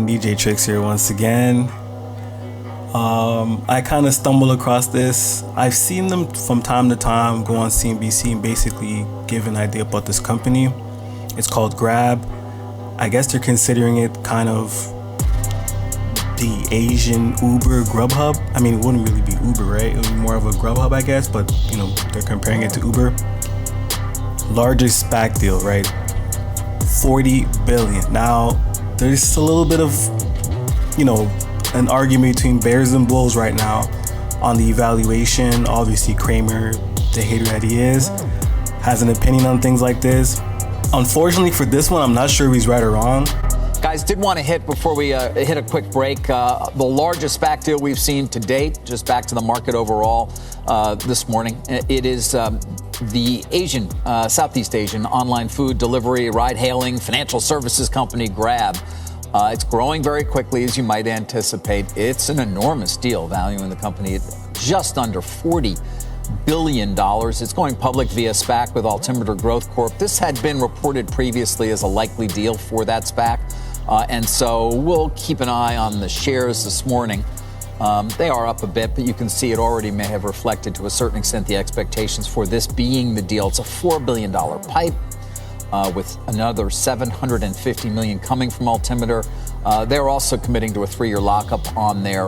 DJ Tricks here once again. I kind of stumbled across this. I've seen them from time to time go on CNBC and basically give an idea about this company. It's called Grab. I guess they're considering it kind of the Asian Uber Grubhub. I mean, it wouldn't really be Uber, right? It would be more of a Grubhub, I guess, but you know, they're comparing it to Uber. Largest SPAC deal, right? $40 billion. Now, there's a little bit of, you know, an argument between bears and bulls right now on the evaluation. Obviously, Kramer, the hater that he is, has an opinion on things like this. Unfortunately for this one, I'm not sure if he's right or wrong. Guys, did want to hit, before we hit a quick break, the largest SPAC deal we've seen to date, just back to the market overall this morning. It is the Asian, Southeast Asian online food delivery, ride-hailing, financial services company Grab. It's growing very quickly, as you might anticipate. It's an enormous deal, valuing the company at just under $40 billion. It's going public via SPAC with Altimeter Growth Corp. This had been reported previously as a likely deal for that SPAC. And so we'll keep an eye on the shares this morning. They are up a bit, but you can see it already may have reflected to a certain extent the expectations for this being the deal. It's a $4 billion pipe with another $750 million coming from Altimeter. They're also committing to a 3-year lockup on their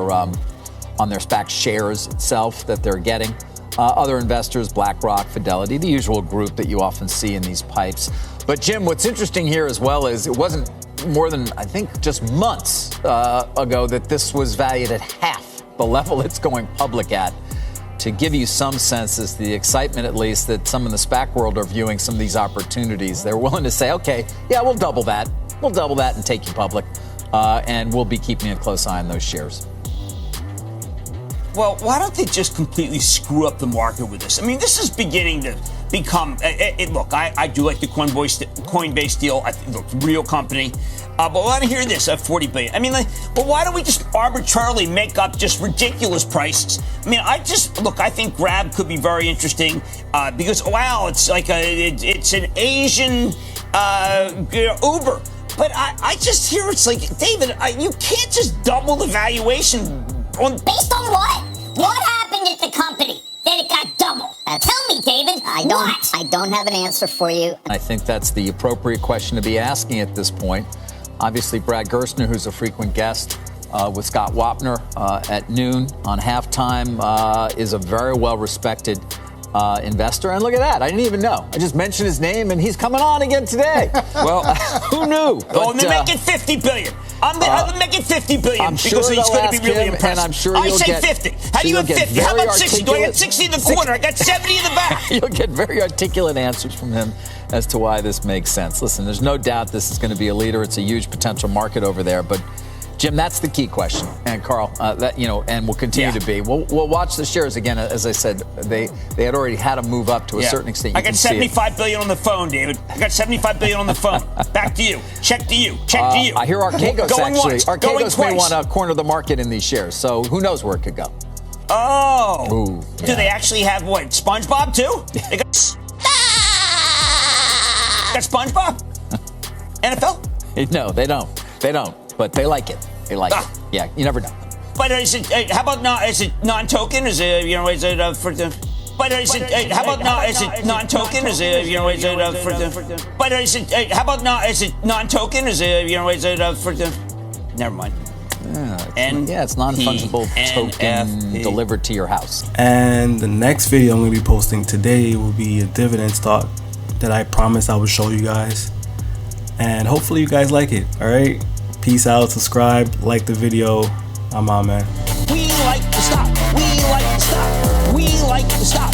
SPAC shares itself that they're getting. Other investors, BlackRock, Fidelity, the usual group that you often see in these pipes. But Jim, what's interesting here as well is it wasn't more than, I think, just months ago that this was valued at half the level it's going public at. To give you some sense as to the excitement, at least, that some in the SPAC world are viewing some of these opportunities. They're willing to say, okay, yeah, we'll double that. We'll double that and take you public. And we'll be keeping a close eye on those shares. Well, why don't they just completely screw up the market with this? I mean, this is beginning to become. Look, I do like the Coinbase deal. I think it's a real company. But I want to hear this at $40 billion. I mean, well, why don't we just arbitrarily make up just ridiculous prices? I mean, I think Grab could be very interesting because, wow, it's like it's an Asian Uber. But I just hear it's like, David, you can't just double the valuation. Based on what? What happened at the company that it got doubled? Tell me, David. I don't have an answer for you. I think that's the appropriate question to be asking at this point. Obviously, Brad Gerstner, who's a frequent guest with Scott Wapner at noon on halftime, is a very well-respected investor. And look at that. I didn't even know. I just mentioned his name, and he's coming on again today. Well, who knew? Well, they're making $50 billion. I'm making $50 billion I'm because sure he's going to be really impressive. And I'm sure I say 50. How do you have 50? How about 60? Do I get 60 in the corner? I got 70 in the back. You'll get very articulate answers from him as to why this makes sense. Listen, there's no doubt this is going to be a leader. It's a huge potential market over there. But, Jim, that's the key question. And, Carl, and will continue to be. We'll watch the shares again. As I said, they had already had to move up to a certain extent. I got $75 billion on the phone, David. I got $75 billion on the phone. Back to you. Check to you. I hear Archegos may want to corner the market in these shares. So who knows where it could go. Oh. Ooh, yeah. Do they actually have, what, SpongeBob, too? They got SpongeBob? NFL? No, they don't. They don't. But they like it. They like it. Yeah, you never know. But is it? How about not? Is it non-token? Is it? Is it for the? But is it? How about not? Is it non-token? Is it? Is it for the? But is it? How about not? Is it non-token? Is it? Is it for the? Never mind. It's non-fungible token delivered to your house. And the next video I'm going to be posting today will be a dividend stock that I promised I would show you guys. And hopefully you guys like it. All right. Peace out, subscribe, like the video. I'm out, man. We like to stop. We like to stop. We like to stop.